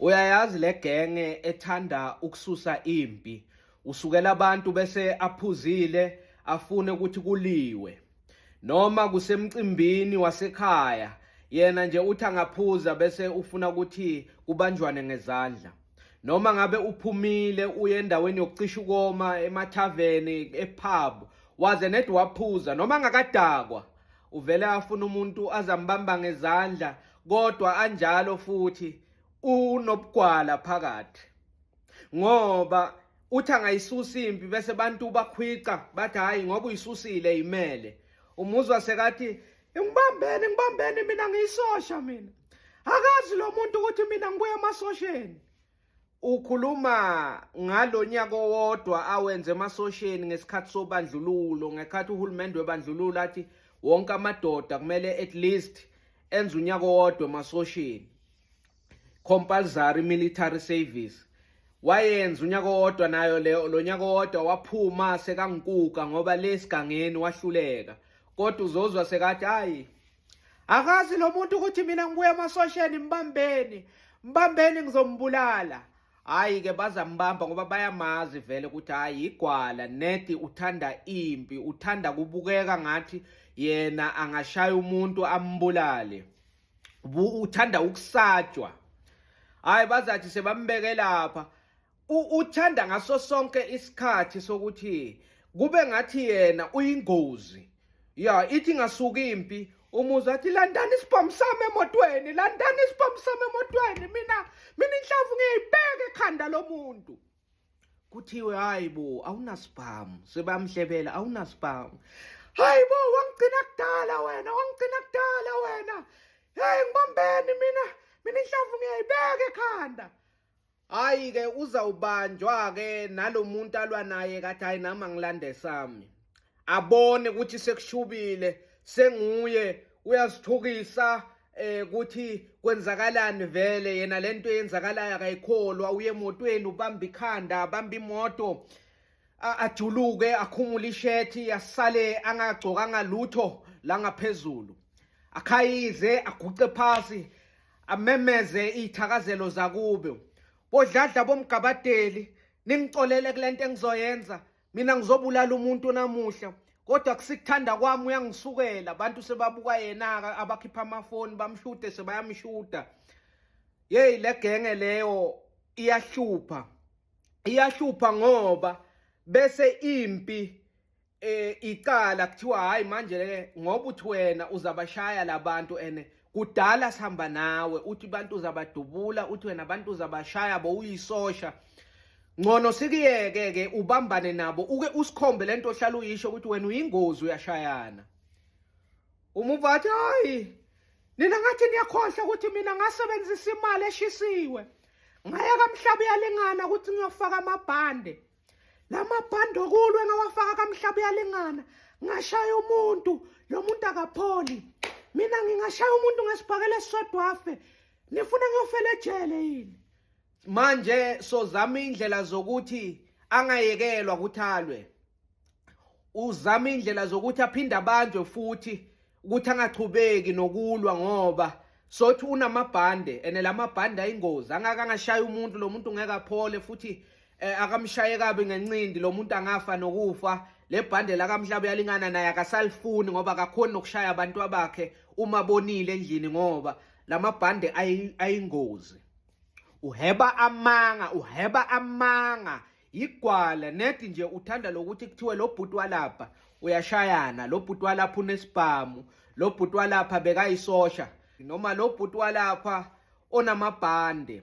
Uyayazi le genge ethanda ukususa impi, usukela abantu bese aphuzile afune ukuthi kuliwe, noma kusemcimbini wasekhaya yena nje uthi angaphuza bese ufuna ukuthi kubanjwane ngezandla. Noma ngabe uphumile uye endaweni yokucisha ukoma, emathaveni, epub, waze nedi waphuza noma ngakadakwa uvele afuna umuntu azambamba ngezandla, kodwa anjalo futhi unobugwala phakathi. Ngoba uthi angayisusa impi bese abantu bakhwica bathi hayi ngoba uyisusile imele. Umuzwa sekathi ngibambeni mina ngiyisosha mina. Akazi lo muntu ukuthi mina ngibuya emasosheni. Ukhuluma ngalonyaka owodwa awenze emasosheni ngesikhathi sobandlululo, ngekhathi uhulumende webandlululo athi wonke amadoda kumele at least enze unyaka owodwa emasosheni, compulsory military service. Wayenza unyaka owodwa nayo lo nyaka owodwa waphuma sekangukuka ngoba lesigangeni wahluleka. Kodwa uzozwa sekathi hayi akazi lo muntu ukuthi mina ngibuya emasosheni, mbambeni ngizombulala. Hayi ke bazambamba ngoba bayamazi vele ukuthi hayi igwala nedi uthanda impi, uthanda kubukeka ngathi yena angashaya umuntu ambulale, uthanda ukusatshwa. Hayi bazathi sebambeke lapha uthanda ngaso sonke isikhathi sokuthi kube ngathi yena uyingozi. Ya ithi ngasuka impi umuzwa athi landani isibhamu sami emotweni, mina inhlavu ngiyibheka ekhanda lomuntu. Kuthiwe hayi bo awunasibhamu, sebamhlebela awunasibhamu. Hayi bo wangigcina kudala wena. Hey ngibambeni mina inhlavu ngiyibheka ekhanda. Hayi ke uzawubanjwa ke nalomuntu alwa naye kathi hayi nami ngilande sami. Abone ukuthi sekushubile, senguye uyazithukisa ukuthi kwenzakalani vele yena lento yenzakalayo akayikholwa. Uye emotweni ubamba ikhanda, abamba imoto, ajuluke akhumula ishethi asale angagcokanga lutho la ngaphezulu, akhayize aguqe phasi amemeze izithakazelo zakube. Bodladla bomgabadeli ningicolele kulento engizoyenza, mina ngizobulala umuntu namuhla, kodwa kusikuthanda kwami uyangisukela. Abantu sebabuka yena abakhipha amafoni bamshude sebayamshuda. Hey le genge leyo iyahlupa ngoba bese impi iqala kuthiwa hayi manje ngoba uthi wena uzabashaya labantu ene kudala sihamba nawe, uthi abantu uzabadubula, uthi wena abantu uzabashaya bo uyisosha. Ngcono sikiyeke ubambane nabo uke usikhombe lento ohlala uyisho ukuthi wena uyingozi uyashayana. Umuva athi hayi nina ngathi niyakhohlwa ukuthi mina ngasebenzisa imali eshisiwe, ngaya kaMhlaba iyalingana ukuthi ngiyofaka amabhande. Lamabhande okulwe ngawafaka kaMhlaba iyalingana, ngashaya umuntu, lo muntu akapholi. Mina ngingashaya umuntu ngesibhakela esisodwa afe, nifuna ngiyofela ejele yini? Manje sozama indlela zokuthi angayekelwa ukuthi alwe, uzama indlela zokuthi aphinde abanjwe futhi ukuthi angachubeki nokulwa ngoba sothi unamabhande ene lamabhande ayingozi. Angashaya umuntu, lo muntu ngeke aphole futhi akamshaye kabi ngencindi, lo muntu angafa nokufa. Le bhande la kaMhlaba iyalingana naye akasalifuni ngoba akakhoni nokushaya abantu abakhe uma bonile endlini ngoba lamabhande ayingozi. Uheba amanga igwala nedi nje uthanda lokuthi kuthiwe lo bhuti walapha uyashayana, lo bhuti walapha unesibhamu, lo bhuti walapha bekayisosha, noma lo bhuti walapha onamabhande.